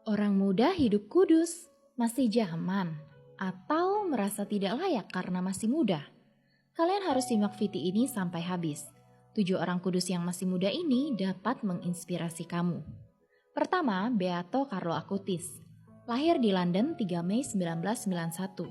Orang muda hidup kudus, masih zaman, atau merasa tidak layak karena masih muda? Kalian harus simak video ini sampai habis. 7 orang kudus yang masih muda ini dapat menginspirasi kamu. Pertama, Beato Carlo Acutis. Lahir di London 3 Mei 1991.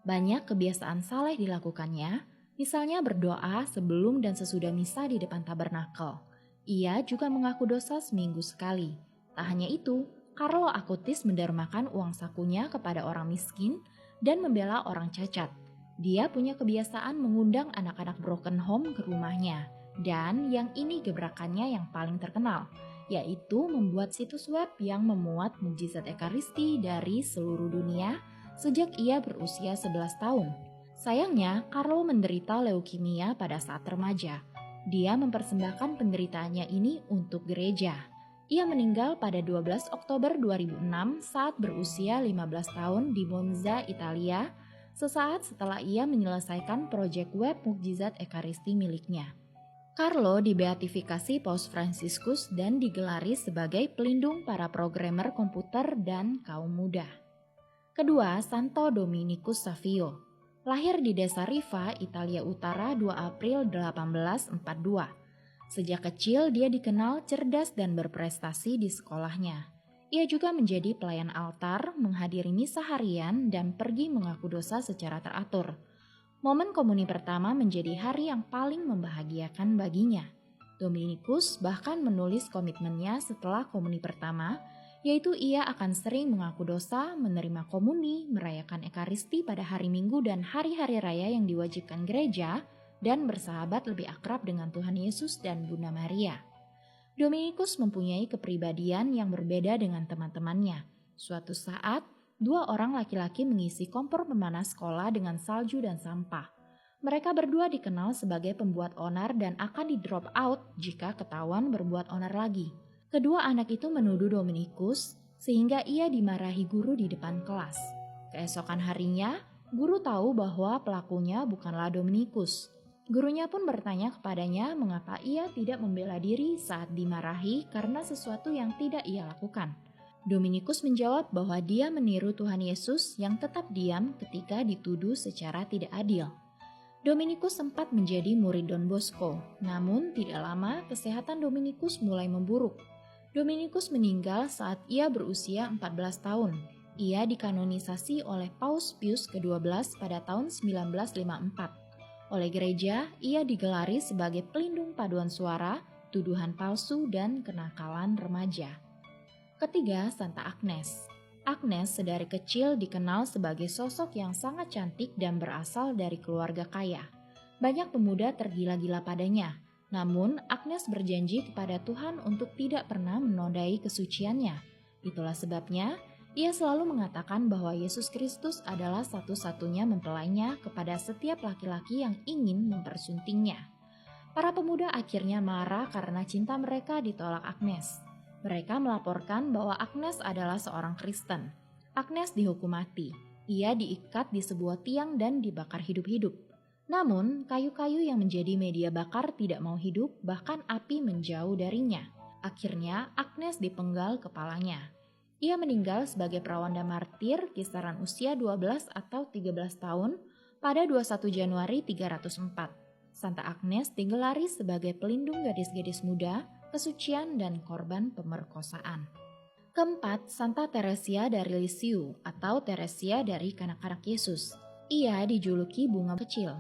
Banyak kebiasaan saleh dilakukannya, misalnya berdoa sebelum dan sesudah misa di depan tabernakel. Ia juga mengaku dosa seminggu sekali. Tak hanya itu, Carlo Acutis mendermakan uang sakunya kepada orang miskin dan membela orang cacat. Dia punya kebiasaan mengundang anak-anak broken home ke rumahnya. Dan yang ini gebrakannya yang paling terkenal, yaitu membuat situs web yang memuat mukjizat Ekaristi dari seluruh dunia sejak ia berusia 11 tahun. Sayangnya, Carlo menderita leukemia pada saat remaja. Dia mempersembahkan penderitaannya ini untuk gereja. Ia meninggal pada 12 Oktober 2006 saat berusia 15 tahun di Monza, Italia, sesaat setelah ia menyelesaikan proyek web mukjizat Ekaristi miliknya. Carlo dibeatifikasi Paus Fransiskus dan digelari sebagai pelindung para programmer komputer dan kaum muda. Kedua, Santo Dominikus Savio. Lahir di desa Riva, Italia Utara 2 April 1842. Sejak kecil dia dikenal cerdas dan berprestasi di sekolahnya. Ia juga menjadi pelayan altar, menghadiri misa harian, dan pergi mengaku dosa secara teratur. Momen komuni pertama menjadi hari yang paling membahagiakan baginya. Dominikus bahkan menulis komitmennya setelah komuni pertama, yaitu ia akan sering mengaku dosa, menerima komuni, merayakan Ekaristi pada hari Minggu dan hari-hari raya yang diwajibkan gereja, dan bersahabat lebih akrab dengan Tuhan Yesus dan Bunda Maria. Dominikus mempunyai kepribadian yang berbeda dengan teman-temannya. Suatu saat, 2 orang laki-laki mengisi kompor pemanas sekolah dengan salju dan sampah. Mereka berdua dikenal sebagai pembuat onar dan akan di-drop out jika ketahuan berbuat onar lagi. Kedua anak itu menuduh Dominikus sehingga ia dimarahi guru di depan kelas. Keesokan harinya, guru tahu bahwa pelakunya bukanlah Dominikus. Gurunya pun bertanya kepadanya mengapa ia tidak membela diri saat dimarahi karena sesuatu yang tidak ia lakukan. Dominikus menjawab bahwa dia meniru Tuhan Yesus yang tetap diam ketika dituduh secara tidak adil. Dominikus sempat menjadi murid Don Bosco, namun tidak lama kesehatan Dominikus mulai memburuk. Dominikus meninggal saat ia berusia 14 tahun. Ia dikanonisasi oleh Paus Pius ke-12 pada tahun 1954. Oleh gereja, ia digelari sebagai pelindung paduan suara, tuduhan palsu, dan kenakalan remaja. Ketiga, Santa Agnes. Agnes sedari kecil dikenal sebagai sosok yang sangat cantik dan berasal dari keluarga kaya. Banyak pemuda tergila-gila padanya, namun Agnes berjanji kepada Tuhan untuk tidak pernah menodai kesuciannya. Itulah sebabnya ia selalu mengatakan bahwa Yesus Kristus adalah satu-satunya mempelainya kepada setiap laki-laki yang ingin mempersuntingnya. Para pemuda akhirnya marah karena cinta mereka ditolak Agnes. Mereka melaporkan bahwa Agnes adalah seorang Kristen. Agnes dihukum mati. Ia diikat di sebuah tiang dan dibakar hidup-hidup. Namun, kayu-kayu yang menjadi media bakar tidak mau hidup, bahkan api menjauh darinya. Akhirnya, Agnes dipenggal kepalanya. Ia meninggal sebagai perawanda martir kisaran usia 12 atau 13 tahun pada 21 Januari 304. Santa Agnes digelari sebagai pelindung gadis-gadis muda, kesucian, dan korban pemerkosaan. Keempat, Santa Teresia dari Lisieux atau Teresia dari kanak-kanak Yesus. Ia dijuluki bunga kecil.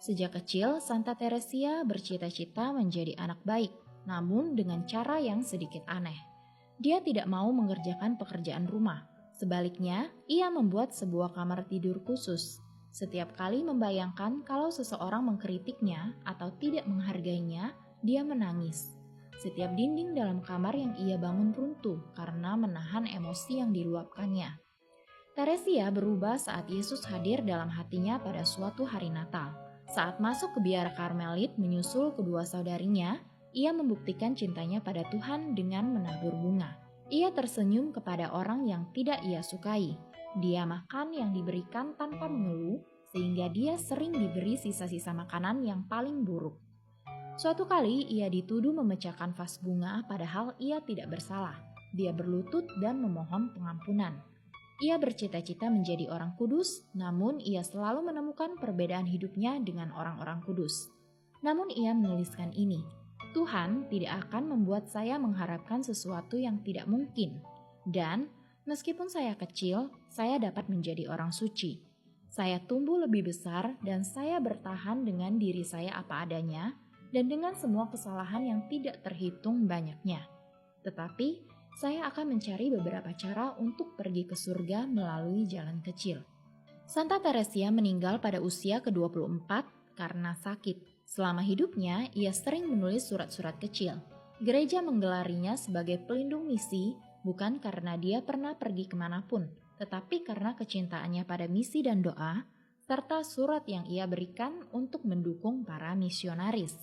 Sejak kecil, Santa Teresia bercita-cita menjadi anak baik, namun dengan cara yang sedikit aneh. Dia tidak mau mengerjakan pekerjaan rumah. Sebaliknya, ia membuat sebuah kamar tidur khusus. Setiap kali membayangkan kalau seseorang mengkritiknya atau tidak menghargainya, dia menangis. Setiap dinding dalam kamar yang ia bangun runtuh karena menahan emosi yang diluapkannya. Teresia berubah saat Yesus hadir dalam hatinya pada suatu hari Natal. Saat masuk ke biara Karmelit menyusul kedua saudarinya, ia membuktikan cintanya pada Tuhan dengan menabur bunga. Ia tersenyum kepada orang yang tidak ia sukai. Dia makan yang diberikan tanpa mengeluh, sehingga dia sering diberi sisa-sisa makanan yang paling buruk. Suatu kali ia dituduh memecahkan vas bunga padahal ia tidak bersalah. dia berlutut dan memohon pengampunan. Ia bercita-cita menjadi orang kudus, namun ia selalu menemukan perbedaan hidupnya dengan orang-orang kudus. Namun ia menuliskan ini, Tuhan tidak akan membuat saya mengharapkan sesuatu yang tidak mungkin. Dan meskipun saya kecil, saya dapat menjadi orang suci. Saya tumbuh lebih besar dan saya bertahan dengan diri saya apa adanya dan dengan semua kesalahan yang tidak terhitung banyaknya. Tetapi saya akan mencari beberapa cara untuk pergi ke surga melalui jalan kecil. Santa Teresia meninggal pada usia ke-24 karena sakit. Selama hidupnya, ia sering menulis surat-surat kecil. Gereja menggelarinya sebagai pelindung misi, bukan karena dia pernah pergi kemanapun, tetapi karena kecintaannya pada misi dan doa, serta surat yang ia berikan untuk mendukung para misionaris.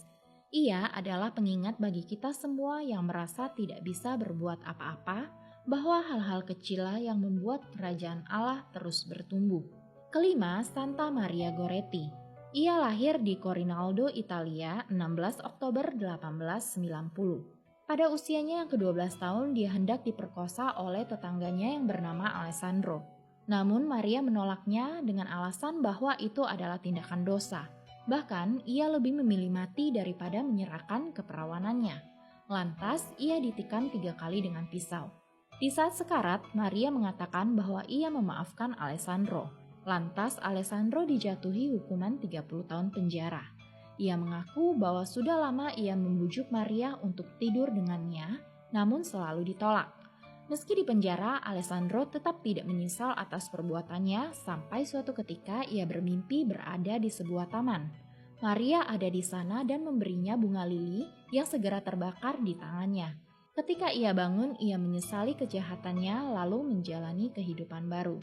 Ia adalah pengingat bagi kita semua yang merasa tidak bisa berbuat apa-apa, bahwa hal-hal kecillah yang membuat kerajaan Allah terus bertumbuh. Kelima, Santa Maria Goretti. Ia lahir di Corinaldo, Italia, 16 Oktober 1890. Pada usianya yang ke-12 tahun, dia hendak diperkosa oleh tetangganya yang bernama Alessandro. Namun Maria menolaknya dengan alasan bahwa itu adalah tindakan dosa. Bahkan, ia lebih memilih mati daripada menyerahkan keperawanannya. Lantas, ia ditikam 3 kali dengan pisau. Di saat sekarat, Maria mengatakan bahwa ia memaafkan Alessandro. Lantas, Alessandro dijatuhi hukuman 30 tahun penjara. Ia mengaku bahwa sudah lama ia membujuk Maria untuk tidur dengannya, namun selalu ditolak. Meski di penjara, Alessandro tetap tidak menyesal atas perbuatannya sampai suatu ketika ia bermimpi berada di sebuah taman. Maria ada di sana dan memberinya bunga lili yang segera terbakar di tangannya. Ketika ia bangun, ia menyesali kejahatannya lalu menjalani kehidupan baru.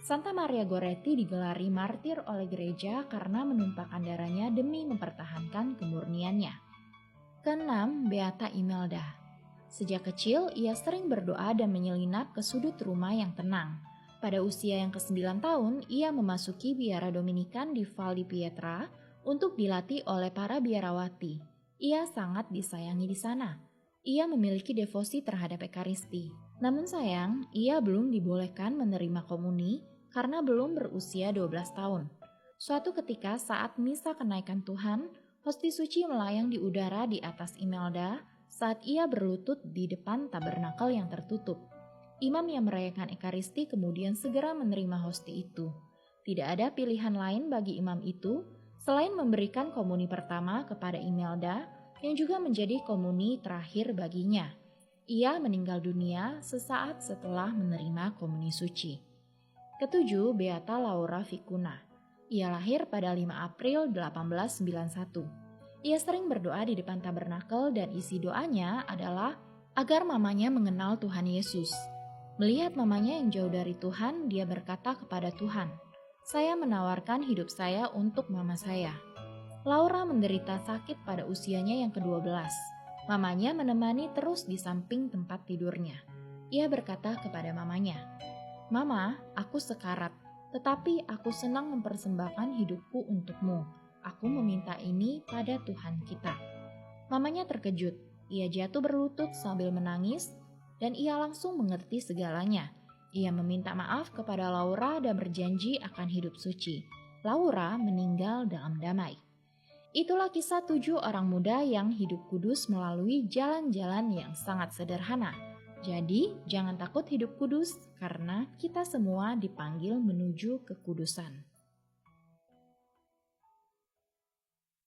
Santa Maria Goretti digelari martir oleh gereja karena menumpahkan darahnya demi mempertahankan kemurniannya. Keenam, Beata Imelda. Sejak kecil, ia sering berdoa dan menyelinap ke sudut rumah yang tenang. Pada usia yang ke-9 tahun, ia memasuki biara Dominikan di Val di Pietra untuk dilatih oleh para biarawati. Ia sangat disayangi di sana. Ia memiliki devosi terhadap Ekaristi. Namun sayang, ia belum dibolehkan menerima komuni karena belum berusia 12 tahun. Suatu ketika saat misa kenaikan Tuhan, hosti suci melayang di udara di atas Imelda saat ia berlutut di depan tabernakel yang tertutup. Imam yang merayakan Ekaristi kemudian segera menerima hosti itu. Tidak ada pilihan lain bagi imam itu selain memberikan komuni pertama kepada Imelda yang juga menjadi komuni terakhir baginya. Ia meninggal dunia sesaat setelah menerima komuni suci. Ketujuh, Beata Laura Vicuna. Ia lahir pada 5 April 1891. Ia sering berdoa di depan tabernakel dan isi doanya adalah agar mamanya mengenal Tuhan Yesus. Melihat mamanya yang jauh dari Tuhan, dia berkata kepada Tuhan, "Saya menawarkan hidup saya untuk mama saya." Laura menderita sakit pada usianya yang ke-12. Mamanya menemani terus di samping tempat tidurnya. Ia berkata kepada mamanya, "Mama, aku sekarat, tetapi aku senang mempersembahkan hidupku untukmu. Aku meminta ini pada Tuhan kita." Mamanya terkejut. Ia jatuh berlutut sambil menangis dan ia langsung mengerti segalanya. Ia meminta maaf kepada Laura dan berjanji akan hidup suci. Laura meninggal dalam damai. Itulah kisah 7 orang muda yang hidup kudus melalui jalan-jalan yang sangat sederhana. Jadi, jangan takut hidup kudus karena kita semua dipanggil menuju kekudusan.